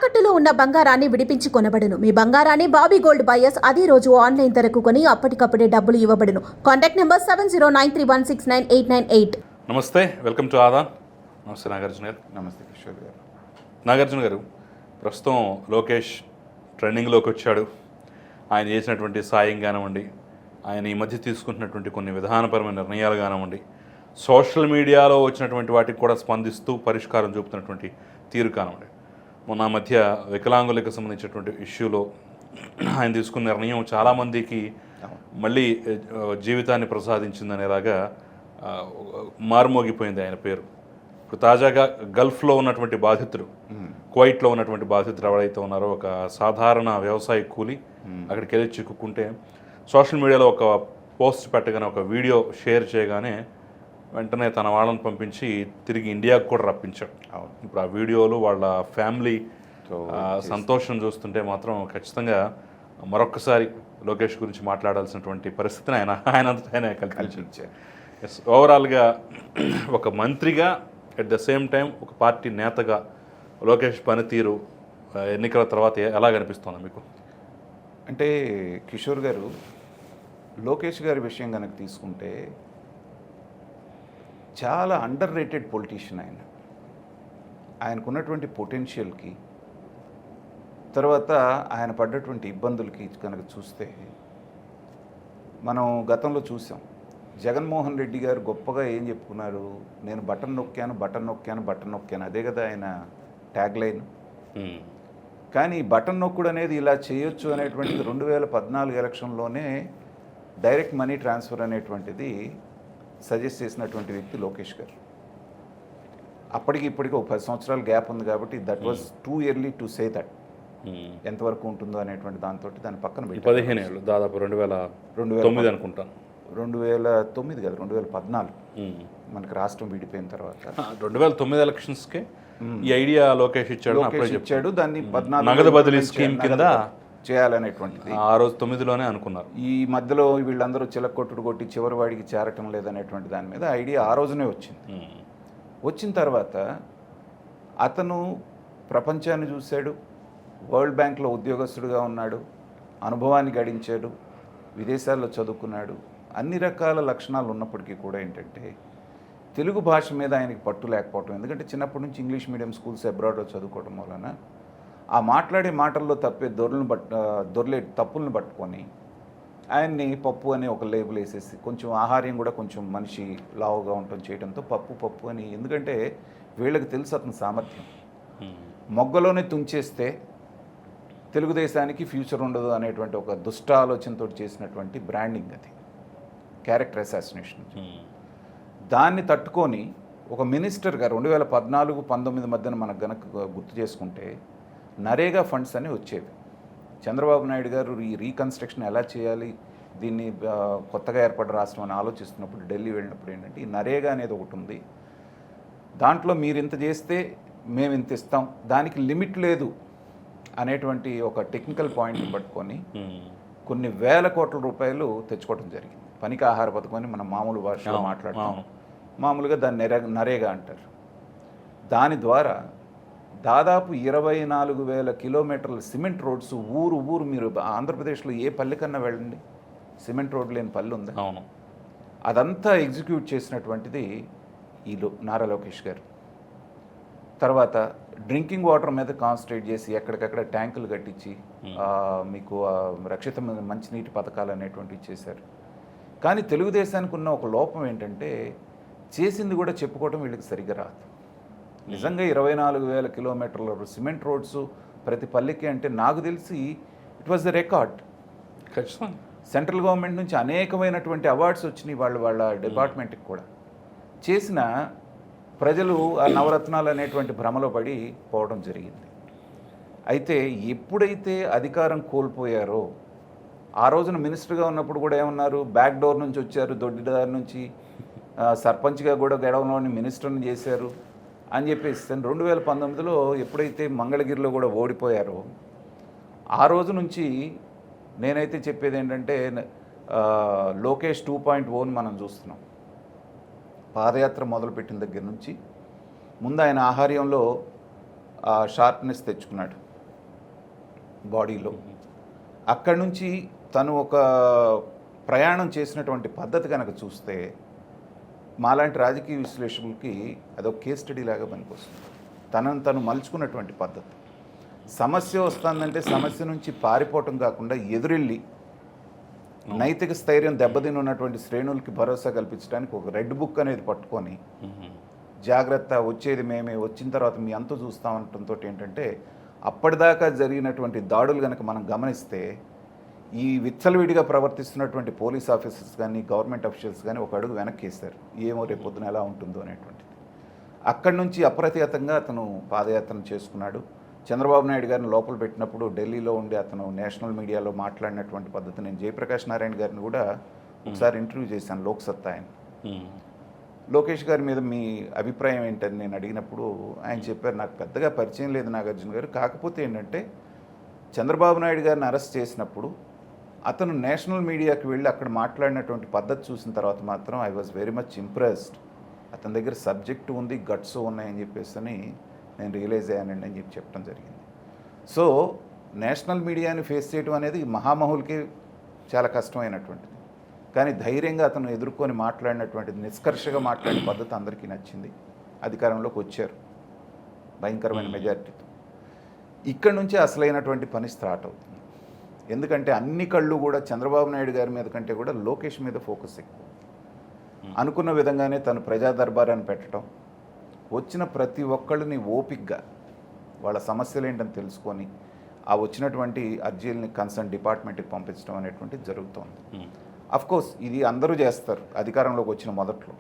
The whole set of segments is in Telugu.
తాకట్టులో ఉన్న బంగారాన్ని విడిపించి కొనబడును. మీ బంగారాన్ని బాబీ గోల్డ్ బయర్స్ అదే రోజు ఆన్లైన్ ధరకు కొని అప్పటికప్పుడే డబ్బులు ఇవ్వబడును. Contact number 7093169898. నమస్తే, వెల్కమ్ టు ఆదాన్. నమస్తే నాగార్జున గారు. నమస్తే కిషోర్ గారు. నాగార్జున గారు, ప్రస్తుతం లోకేష్ ట్రెండింగ్లోకి వచ్చాడు. ఆయన చేసినటువంటి సాయం కానివ్వండి, ఆయన ఈ మధ్య తీసుకుంటున్నటువంటి కొన్ని విధానపరమైన నిర్ణయాలు కానివ్వండి, సోషల్ మీడియాలో వచ్చినటువంటి వాటికి కూడా స్పందిస్తూ పరిష్కారం చూపుతున్నటువంటి తీరు కానివ్వండి, మొన్న మధ్య వికలాంగులకు సంబంధించినటువంటి ఇష్యూలో ఆయన తీసుకున్న నిర్ణయం చాలామందికి మళ్ళీ జీవితాన్ని ప్రసాదించిందనేలాగా మారుమోగిపోయింది ఆయన పేరు. ఇప్పుడు తాజాగా గల్ఫ్లో ఉన్నటువంటి బాధితుడు, కువైట్లో ఉన్నటువంటి బాధితుడు ఎవరైతే ఉన్నారో, ఒక సాధారణ వ్యవసాయ కూలి అక్కడికి వెళ్ళి చిక్కుకుంటే సోషల్ మీడియాలో ఒక పోస్ట్ పెట్టగానే, ఒక వీడియో షేర్ చేయగానే వెంటనే తన వాళ్ళని పంపించి తిరిగి ఇండియాకు కూడా రప్పించాడు. ఇప్పుడు ఆ వీడియోలు వాళ్ళ ఫ్యామిలీ సంతోషం చూస్తుంటే మాత్రం ఖచ్చితంగా మరొక్కసారి లోకేష్ గురించి మాట్లాడాల్సినటువంటి పరిస్థితిని ఆయన కల్పించారు. ఓవరాల్గా ఒక మంత్రిగా, అట్ ద సేమ్ టైం ఒక పార్టీ నేతగా లోకేష్ పనితీరు ఎన్నికల తర్వాత ఎలా కనిపిస్తుంది మీకు? అంటే కిషోర్ గారు, లోకేష్ గారి విషయం కనుక తీసుకుంటే చాలా అండర్ రేటెడ్ పొలిటీషియన్ ఆయన. ఆయనకున్నటువంటి పొటెన్షియల్కి, తర్వాత ఆయన పడ్డటువంటి ఇబ్బందులకి కనుక చూస్తే మనం గతంలో చూసాం. జగన్మోహన్ రెడ్డి గారు గొప్పగా ఏం చెప్పుకున్నారు, నేను బటన్ నొక్కాను, అదే కదా ఆయన ట్యాగ్ లైన్. కానీ బటన్ నొక్కుడు అనేది ఇలా చేయొచ్చు అనేటువంటిది 2014 ఎలక్షన్లోనే డైరెక్ట్ మనీ ట్రాన్స్ఫర్ అనేటువంటిది సజెస్ట్ చేసినటువంటి వ్యక్తి లోకేష్ గారు. అప్పటికి ఇప్పటికి ఒక 10 సంవత్సరాల గ్యాప్ ఉంది కాబట్టి that was too early to say that. ఎంతవరకు ఉంటుందో అనేటువంటి దాంతో దాని పక్కన 15 ఏళ్ళు, దాదాపు 2009 అనుకుంటాను. 2009 కదా, 2014 మనకి రాష్ట్రం విడిపోయిన తర్వాత 2009 ఎలక్షన్స్కే ఈ ఐడియా లోకేష్ ఇచ్చాడు. దాన్ని 14 నగదు బదిలీ స్కీమ్ కింద చేయాలనేటువంటిది ఆ రోజు 9లోనే అనుకున్నారు. ఈ మధ్యలో వీళ్ళందరూ చిలకొట్టుడు కొట్టి చివరి వాడికి చేరటం లేదనేటువంటి దాని మీద ఐడియా ఆ రోజునే వచ్చింది. వచ్చిన తర్వాత అతను ప్రపంచాన్ని చూశాడు, వరల్డ్ బ్యాంక్లో ఉద్యోగస్తుడుగా ఉన్నాడు, అనుభవాన్ని గడించాడు, విదేశాల్లో చదువుకున్నాడు. అన్ని రకాల లక్షణాలు ఉన్నప్పటికీ కూడా ఏంటంటే తెలుగు భాష మీద ఆయనకి పట్టు లేకపోవటం. ఎందుకంటే చిన్నప్పటి నుంచి ఇంగ్లీష్ మీడియం స్కూల్స్ అబ్రాడ్లో చదువుకోవడం వలన ఆ మాట్లాడే మాటల్లో దొర్లే తప్పులను పట్టుకొని ఆయన్ని పప్పు అని ఒక లేబుల్ వేసేసి, కొంచెం ఆహార్యం కూడా కొంచెం మనిషి లావుగా ఉండటం చేయడంతో పప్పు అని. ఎందుకంటే వీళ్ళకి తెలుసు అతని సామర్థ్యం. మొగ్గలోనే తుంచేస్తే తెలుగుదేశానికి ఫ్యూచర్ ఉండదు అనేటువంటి ఒక దుష్ట ఆలోచనతో చేసినటువంటి బ్రాండింగ్ అది, క్యారెక్టర్ అసాసినేషన్. దాన్ని తట్టుకొని ఒక మినిస్టర్గా 2014-19 మధ్యన మనకు గనక గుర్తు చేసుకుంటే నరేగా ఫండ్స్ అని వచ్చేవి. చంద్రబాబు నాయుడు గారు ఈ రీకన్స్ట్రక్షన్ ఎలా చేయాలి, దీన్ని కొత్తగా ఏర్పడ్డ రాష్ట్రం అని ఆలోచిస్తున్నప్పుడు ఢిల్లీ వెళ్ళినప్పుడు ఏంటంటే ఈ నరేగా అనేది ఒకటి ఉంది, దాంట్లో మీరు ఇంత చేస్తే మేము ఇంత ఇస్తాం, దానికి లిమిట్ లేదు అనేటువంటి ఒక టెక్నికల్ పాయింట్ని పట్టుకొని కొన్ని వేల కోట్ల రూపాయలు తెచ్చుకోవడం జరిగింది. పనికి ఆహార పథకం అని మనం మామూలు భాషలో మాట్లాడతాం, మామూలుగా దాన్ని నరేగా అంటారు. దాని ద్వారా దాదాపు 24,000 కిలోమీటర్ల సిమెంట్ రోడ్స్, ఊరు మీరు ఆంధ్రప్రదేశ్లో ఏ పల్లె కన్నా వెళ్ళండి, సిమెంట్ రోడ్ లేని పల్లె ఉంది. అవును, అదంతా ఎగ్జిక్యూట్ చేసినటువంటిది ఈ నారా లోకేష్ గారు. తర్వాత డ్రింకింగ్ వాటర్ మీద కాన్సన్ట్రేట్ చేసి ఎక్కడికక్కడ ట్యాంకులు కట్టించి మీకు రక్షిత మంచినీటి పథకాలు అనేటువంటివి చేశారు. కానీ తెలుగుదేశానికి ఉన్న ఒక లోపం ఏంటంటే చేసింది కూడా చెప్పుకోవడం వీళ్ళకి సరిగ్గా రాదు. నిజంగా 24,000 కిలోమీటర్ల సిమెంట్ రోడ్స్ ప్రతి పల్లెకి అంటే నాకు తెలిసి ఇట్ వాజ్ ద రికార్డ్. ఖచ్చితంగా సెంట్రల్ గవర్నమెంట్ నుంచి అనేకమైనటువంటి అవార్డ్స్ వచ్చినాయి వాళ్ళ డిపార్ట్మెంట్కి కూడా. చేసిన ప్రజలు ఆ నవరత్నాలు అనేటువంటి భ్రమలో పడి పోవడం జరిగింది. అయితే ఎప్పుడైతే అధికారం కోల్పోయారో ఆ రోజున మినిస్టర్గా ఉన్నప్పుడు కూడా ఏమన్నారు, బ్యాక్ డోర్ నుంచి వచ్చారు, దొడ్డిదారి నుంచి సర్పంచ్గా కూడా గడవలోని మినిస్టర్ని చేశారు అని చెప్పేసి 2019లో ఎప్పుడైతే మంగళగిరిలో కూడా ఓడిపోయారో ఆ రోజు నుంచి నేనైతే చెప్పేది ఏంటంటే లోకేష్ 2.0 మనం చూస్తున్నాం. పాదయాత్ర మొదలుపెట్టిన దగ్గర నుంచి ముందు ఆయన ఆహార్యంలో షార్ప్నెస్ తెచ్చుకున్నాడు. బాడీలో. అక్కడి నుంచి తను ఒక ప్రయాణం చేసినటువంటి పద్ధతి కనుక చూస్తే మాలాంటి రాజకీయ విశ్లేషకులకి అదొక కేస్ స్టడీ లాగా పనికొస్తుంది. తనను తను మలుచుకున్నటువంటి పద్ధతి. సమస్య వస్తుందంటే సమస్య నుంచి పారిపోవటం కాకుండా ఎదురెళ్ళి నైతిక స్థైర్యం దెబ్బతిని ఉన్నటువంటి శ్రేణులకి భరోసా కల్పించడానికి ఒక రెడ్ బుక్ అనేది పట్టుకొని జాగ్రత్త, వచ్చేది మేమే, వచ్చిన తర్వాత మీ అంతు చూస్తామంటంతో ఏంటంటే అప్పటిదాకా జరిగినటువంటి దాడులు కనుక మనం గమనిస్తే ఈ విచ్చలవిడిగా ప్రవర్తిస్తున్నటువంటి పోలీస్ ఆఫీసర్స్ కానీ గవర్నమెంట్ అఫీషియల్స్ కానీ ఒక అడుగు వెనక్కి వేస్తారు. ఏమో రేపు పొద్దున ఎలా ఉంటుందో అనేటువంటిది. అక్కడి నుంచి అప్రతిహతంగా అతను పాదయాత్ర చేసుకున్నాడు. చంద్రబాబు నాయుడు గారిని లోపల పెట్టినప్పుడు ఢిల్లీలో ఉండి అతను నేషనల్ మీడియాలో మాట్లాడినటువంటి పద్ధతి, నేను జయప్రకాష్ నారాయణ గారిని కూడా ఒకసారి ఇంటర్వ్యూ చేశాను లోక్సత్తా ఆయన. లోకేష్ గారి మీద మీ అభిప్రాయం ఏంటని నేను అడిగినప్పుడు ఆయన చెప్పారు, నాకు పెద్దగా పరిచయం లేదు నాగార్జున గారు, కాకపోతే ఏంటంటే చంద్రబాబు నాయుడు గారిని అరెస్ట్ చేసినప్పుడు అతను నేషనల్ మీడియాకి వెళ్ళి అక్కడ మాట్లాడినటువంటి పద్ధతి చూసిన తర్వాత మాత్రం I was very much impressed. అతని దగ్గర సబ్జెక్టు ఉంది, గట్స్ ఉన్నాయని చెప్పేసి నేను రియలైజ్ అయ్యానండి అని చెప్పడం జరిగింది. సో నేషనల్ మీడియాని ఫేస్ చేయడం అనేది మహామహులకి చాలా కష్టమైనటువంటిది. కానీ ధైర్యంగా అతను ఎదుర్కొని మాట్లాడినటువంటిది, నిష్కర్షగా మాట్లాడిన పద్ధతి అందరికీ నచ్చింది. అధికారంలోకి వచ్చారు భయంకరమైన మెజారిటీతో. ఇక్కడ నుంచి అసలైనటువంటి పని స్టార్ట్ అవుతుంది. ఎందుకంటే అన్ని కళ్ళు కూడా చంద్రబాబు నాయుడు గారి మీద కంటే కూడా లోకేష్ మీద ఫోకస్ ఎక్కువ. అనుకున్న విధంగానే తను ప్రజా దర్బారాన్ని పెట్టడం, వచ్చిన ప్రతి ఒక్కళ్ళని ఓపిక్గా వాళ్ళ సమస్యలు ఏంటని తెలుసుకొని ఆ వచ్చినటువంటి అర్జీలని కన్సర్న్ డిపార్ట్మెంట్కి పంపించడం అనేటువంటిది జరుగుతోంది. అఫ్కోర్స్ ఇది అందరూ చేస్తారు అధికారంలోకి వచ్చిన మొదట్లో,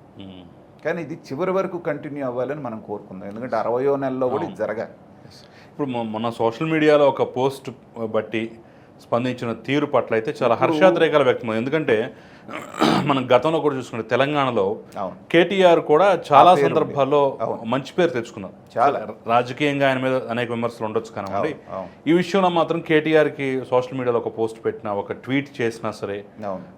కానీ ఇది చివరి వరకు కంటిన్యూ అవ్వాలని మనం కోరుకుందాం. ఎందుకంటే 60వ నెలలో కూడా ఇది జరగాలి. ఇప్పుడు మన సోషల్ మీడియాలో ఒక పోస్ట్ బట్టి స్పందించిన తీరు పట్ల అయితే చాలా హర్షాతిరేకాలు వ్యక్తమైంది. ఎందుకంటే మనం గతంలో కూడా చూసుకుంటే తెలంగాణలో కేటీఆర్ కూడా చాలా సందర్భాల్లో మంచి పేరు తెచ్చుకున్నారు. చాలా రాజకీయంగా ఆయన మీద అనేక విమర్శలు ఉండొచ్చు కానీ ఈ విషయంలో మాత్రం కేటీఆర్కి సోషల్ మీడియాలో ఒక పోస్ట్ పెట్టినా, ఒక ట్వీట్ చేసినా సరే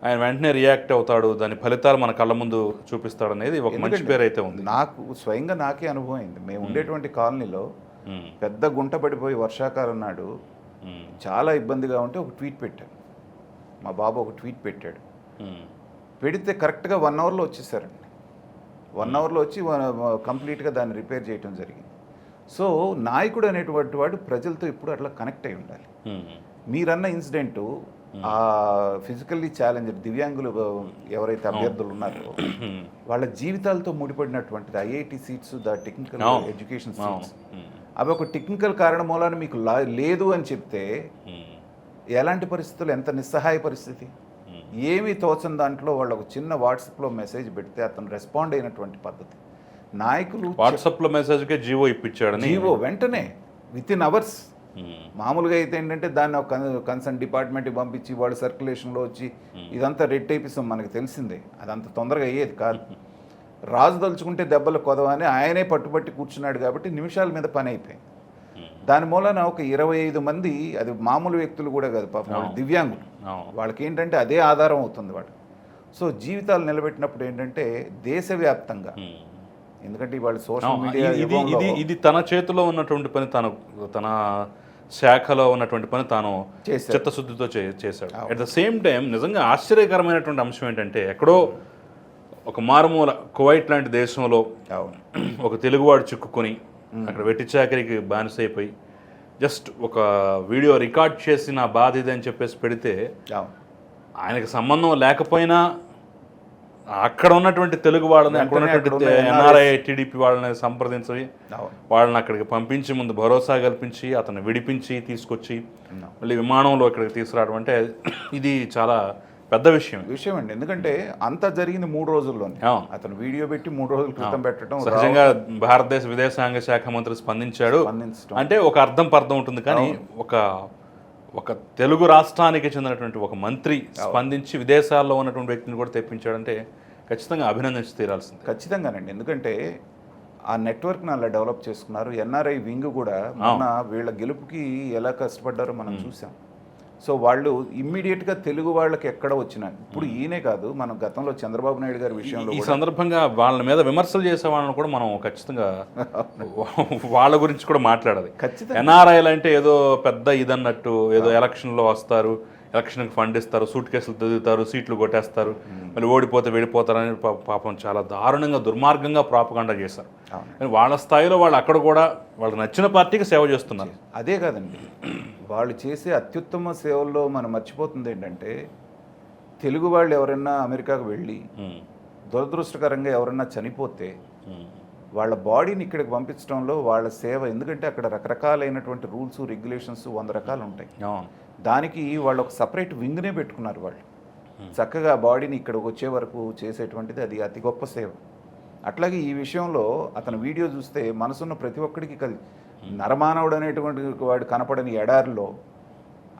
ఆయన వెంటనే రియాక్ట్ అవుతాడు, దాని ఫలితాలు మన కళ్ళ ముందు చూపిస్తాడు అనేది ఒక మంచి పేరు అయితే ఉంది. నాకు స్వయంగా నాకే అనుభవం అయింది. మేము ఉండేటువంటి కాలనీలో పెద్ద గుంట పడిపోయి వర్షాకాలం నాడు చాలా ఇబ్బందిగా ఉంటే ఒక ట్వీట్ పెట్టాను. మా బాబు ఒక ట్వీట్ పెట్టాడు. పెడితే కరెక్ట్గా 1 అవర్లో వచ్చేసారండి. 1 అవర్లో వచ్చి కంప్లీట్గా దాన్ని రిపేర్ చేయడం జరిగింది. సో నాయకుడు అనేటువంటి వాడు ప్రజలతో ఇప్పుడు అట్లా కనెక్ట్ అయి ఉండాలి. మీరన్న ఇన్సిడెంటు ఆ ఫిజికల్లీ ఛాలెంజ్డ్ దివ్యాంగులు ఎవరైతే అభ్యర్థులు ఉన్నారో వాళ్ళ జీవితాలతో ముడిపడినటువంటిది IIT seats, the technical education seats, అవి ఒక టెక్నికల్ కారణం మూలాన మీకు లేదు అని చెప్తే ఎలాంటి పరిస్థితులు, ఎంత నిస్సహాయ పరిస్థితి, ఏమీ తోచని దాంట్లో వాళ్ళు ఒక చిన్న వాట్సాప్లో మెసేజ్ పెడితే అతను రెస్పాండ్ అయినటువంటి పద్ధతి. నాయకులు వాట్సాప్లో మెసేజ్కే జీవో ఇప్పించాడు. జీవో వెంటనే విత్ ఇన్ అవర్స్. మామూలుగా అయితే ఏంటంటే దాన్ని ఒక కన్సర్న్ డిపార్ట్మెంట్కి పంపించి వాడు సర్క్యులేషన్లో వచ్చి ఇదంతా రెడ్ టైపిజం మనకు తెలిసిందే, అదంత తొందరగా అయ్యేది కాదు. రాజు దలుచుకుంటే దెబ్బలు కొదవని ఆయనే పట్టుబట్టి కూర్చున్నాడు కాబట్టి నిమిషాల మీద పని అయిపోయింది. దాని మూలన ఒక 25 మంది, అది మామూలు వ్యక్తులు కూడా కాదు పాపం, వాళ్ళు దివ్యాంగులు, వాళ్ళకి ఏంటంటే అదే ఆధారం అవుతుంది వాడు. సో జీవితాలు నిలబెట్టినప్పుడు ఏంటంటే దేశవ్యాప్తంగా, ఎందుకంటే ఇవాళ సోషల్ మీడియా ఇది తన చేతిలో ఉన్నటువంటి పని, తన శాఖలో ఉన్నటువంటి పని తాను చిత్తశుద్ధితో చేశాడు. అట్ ద సేమ్ టైం నిజంగా ఆశ్చర్యకరమైనటువంటి అంశం ఏంటంటే ఎక్కడో ఒక మారుమూల కువైట్ లాంటి దేశంలో ఒక తెలుగువాడు చిక్కుకొని అక్కడ వెట్టి చాకరికి బానిసైపోయి జస్ట్ ఒక వీడియో రికార్డ్ చేసి నా బాధ ఇది అని చెప్పేసి పెడితే ఆయనకు సంబంధం లేకపోయినా అక్కడ ఉన్నటువంటి తెలుగు వాళ్ళని, అక్కడ ఉన్నటువంటి ఎన్ఆర్ఐ టీడీపీ వాళ్ళని సంప్రదించి వాళ్ళని అక్కడికి పంపించి ముందు భరోసా కల్పించి అతన్ని విడిపించి తీసుకొచ్చి మళ్ళీ విమానంలో ఇక్కడికి తీసుకురావడం అంటే ఇది చాలా పెద్ద విషయం అండి. ఎందుకంటే అంతా జరిగింది 3 రోజుల్లోనే. అతను వీడియో పెట్టి 3 రోజుల క్రితం పెట్టడం. సహజంగా భారతదేశ విదేశాంగ శాఖ మంత్రి స్పందించాడు అంటే ఒక అర్థం పర్థం ఉంటుంది. కానీ ఒక తెలుగు రాష్ట్రానికి చెందినటువంటి ఒక మంత్రి స్పందించి విదేశాల్లో ఉన్నటువంటి వ్యక్తిని కూడా తెప్పించాడంటే ఖచ్చితంగా అభినందించి తీరాల్సింది. ఖచ్చితంగానండి. ఎందుకంటే ఆ నెట్వర్క్ని అలా డెవలప్ చేసుకున్నారు. ఎన్ఆర్ఐ వింగ్ కూడా మొన్న వీళ్ళ గెలుపుకి ఎలా కష్టపడ్డారో మనం చూసాం. సో వాళ్ళు ఇమ్మీడియట్గా తెలుగు వాళ్ళకి ఎక్కడ వచ్చినా ఇప్పుడు ఈయనే కాదు, మనం గతంలో చంద్రబాబు నాయుడు గారి విషయంలో ఈ కూడా సందర్భంగా వాళ్ళ మీద విమర్శలు చేసే వాళ్ళని కూడా మనం ఖచ్చితంగా వాళ్ళ గురించి కూడా మాట్లాడాలి. ఖచ్చితంగా ఎన్ఆర్ఐలు అంటే ఏదో పెద్ద ఇదన్నట్టు, ఏదో ఎలక్షన్లో వస్తారు, ఎలక్షన్కి ఫండ్ ఇస్తారు, సూట్ కేసులు తిరుగుతారు, సీట్లు కొట్టేస్తారు, మళ్ళీ ఓడిపోతే వెళ్ళిపోతారని పాపం చాలా దారుణంగా దుర్మార్గంగా ప్రాపగాండా చేశారు. కానీ వాళ్ళ స్థాయిలో వాళ్ళు అక్కడ కూడా వాళ్ళకి నచ్చిన పార్టీకి సేవ చేస్తున్నారు. అదే కాదండి, వాళ్ళు చేసే అత్యుత్తమ సేవల్లో మనం మర్చిపోతుంది ఏంటంటే, తెలుగు వాళ్ళు ఎవరైనా అమెరికాకు వెళ్ళి దురదృష్టకరంగా ఎవరైనా చనిపోతే వాళ్ళ బాడీని ఇక్కడికి పంపించడంలో వాళ్ళ సేవ, ఎందుకంటే అక్కడ రకరకాలైనటువంటి రూల్స్ రెగ్యులేషన్స్ 100 రకాలు ఉంటాయి. దానికి వాళ్ళు ఒక సపరేట్ వింగ్నే పెట్టుకున్నారు. వాళ్ళు చక్కగా బాడీని ఇక్కడికి వచ్చే వరకు చేసేటువంటిది అది అతి గొప్ప సేవ. అట్లాగే ఈ విషయంలో అతని వీడియో చూస్తే మనసున్న ప్రతి ఒక్కడికి నరమానవుడు అనేటువంటి వాడు కనపడని ఎడారిలో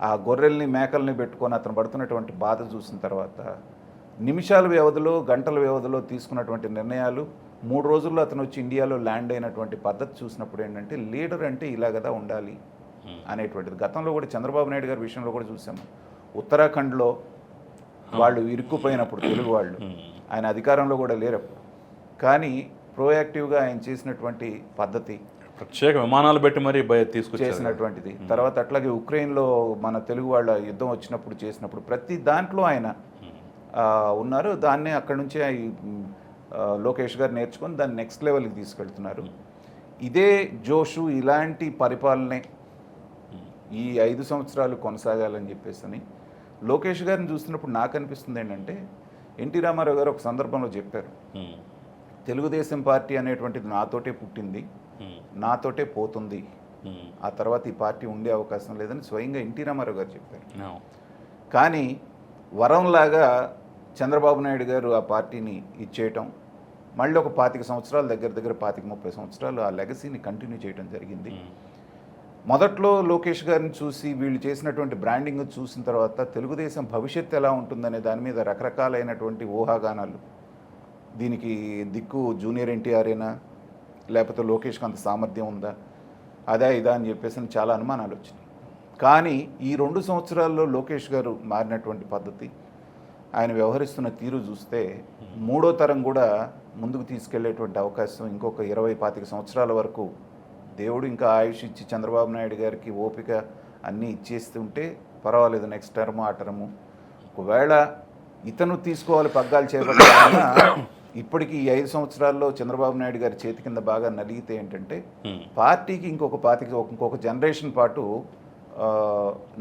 ఆ గొర్రెల్ని మేకల్ని పెట్టుకొని అతను పడుతున్నటువంటి బాధ చూసిన తర్వాత నిమిషాల వ్యవధిలో గంటల వ్యవధిలో తీసుకున్నటువంటి నిర్ణయాలు, 3 రోజుల్లో అతను వచ్చి ఇండియాలో ల్యాండ్ అయినటువంటి పద్ధతి చూసినప్పుడు ఏంటంటే లీడర్ అంటే ఇలా కదా ఉండాలి అనేటువంటిది. గతంలో కూడా చంద్రబాబు నాయుడు గారి విషయంలో కూడా చూసాము. ఉత్తరాఖండ్లో వాళ్ళు ఇరుక్కుపోయినప్పుడు తెలుగు వాళ్ళు, ఆయన అధికారంలో కూడా లేరప్పుడు, కానీ ప్రోయాక్టివ్గా ఆయన చేసినటువంటి పద్ధతి, ప్రత్యేక విమానాలు పెట్టి మరీ చేసినటువంటిది. తర్వాత అట్లాగే ఉక్రెయిన్లో మన తెలుగు వాళ్ళ యుద్ధం వచ్చినప్పుడు చేసినప్పుడు ప్రతి దాంట్లో ఆయన ఉన్నారు. దాన్నే అక్కడి నుంచి లోకేష్ గారు నేర్చుకొని దాన్ని నెక్స్ట్ లెవెల్కి తీసుకెళ్తున్నారు. ఇదే జోషు, ఇలాంటి పరిపాలనే ఈ 5 సంవత్సరాలు కొనసాగాలని చెప్పేసి లోకేష్ గారిని చూస్తున్నప్పుడు నాకు అనిపిస్తుంది ఏంటంటే, ఎన్టీ రామారావు గారు ఒక సందర్భంలో చెప్పారు, తెలుగుదేశం పార్టీ అనేటువంటిది నాతోటే పుట్టింది, నాతోటే పోతుంది, ఆ తర్వాత ఈ పార్టీ ఉండే అవకాశం లేదని స్వయంగా ఎన్టీ రామారావు గారు చెప్పారు. కానీ వరంలాగా చంద్రబాబు నాయుడు గారు ఆ పార్టీని ఇచ్చేయటం, మళ్ళీ ఒక 25 సంవత్సరాలు దగ్గర 25-30 సంవత్సరాలు ఆ లెగసీని కంటిన్యూ చేయడం జరిగింది. మొదట్లో లోకేష్ గారిని చూసి వీళ్ళు చేసినటువంటి బ్రాండింగ్ చూసిన తర్వాత తెలుగుదేశం భవిష్యత్తు ఎలా ఉంటుందనే దాని మీద రకరకాలైనటువంటి ఊహాగానాలు, దీనికి దిక్కు జూనియర్ ఎన్టీఆర్ఏనా, లేకపోతే లోకేష్కి అంత సామర్థ్యం ఉందా, అదా ఇదా అని చెప్పేసి చాలా అనుమానాలు వచ్చినాయి. కానీ ఈ 2 సంవత్సరాల్లో లోకేష్ గారు మారినటువంటి పద్ధతి, ఆయన వ్యవహరిస్తున్న తీరు చూస్తే 3వ తరం కూడా ముందుకు తీసుకెళ్లేటువంటి అవకాశం, ఇంకొక 20-25 సంవత్సరాల వరకు దేవుడు ఇంకా ఆయుష్ ఇచ్చి చంద్రబాబు నాయుడు గారికి ఓపిక అన్నీ ఇచ్చేస్తుంటే పర్వాలేదు, నెక్స్ట్ టర్మ్ ఆ టర్ము. ఒకవేళ ఇతను తీసుకోవాలి పగ్గాలు చేపట్టాలన్నా ఇప్పటికీ ఈ 5 సంవత్సరాల్లో చంద్రబాబు నాయుడు గారి చేతి కింద బాగా నలిగితే ఏంటంటే పార్టీకి ఇంకొక జనరేషన్ పాటు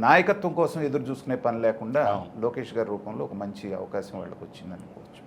నాయకత్వం కోసం ఎదురు చూసుకునే పని లేకుండా లోకేష్ గారి రూపంలో ఒక మంచి అవకాశం వాళ్ళకి వచ్చింది అనుకోవచ్చు.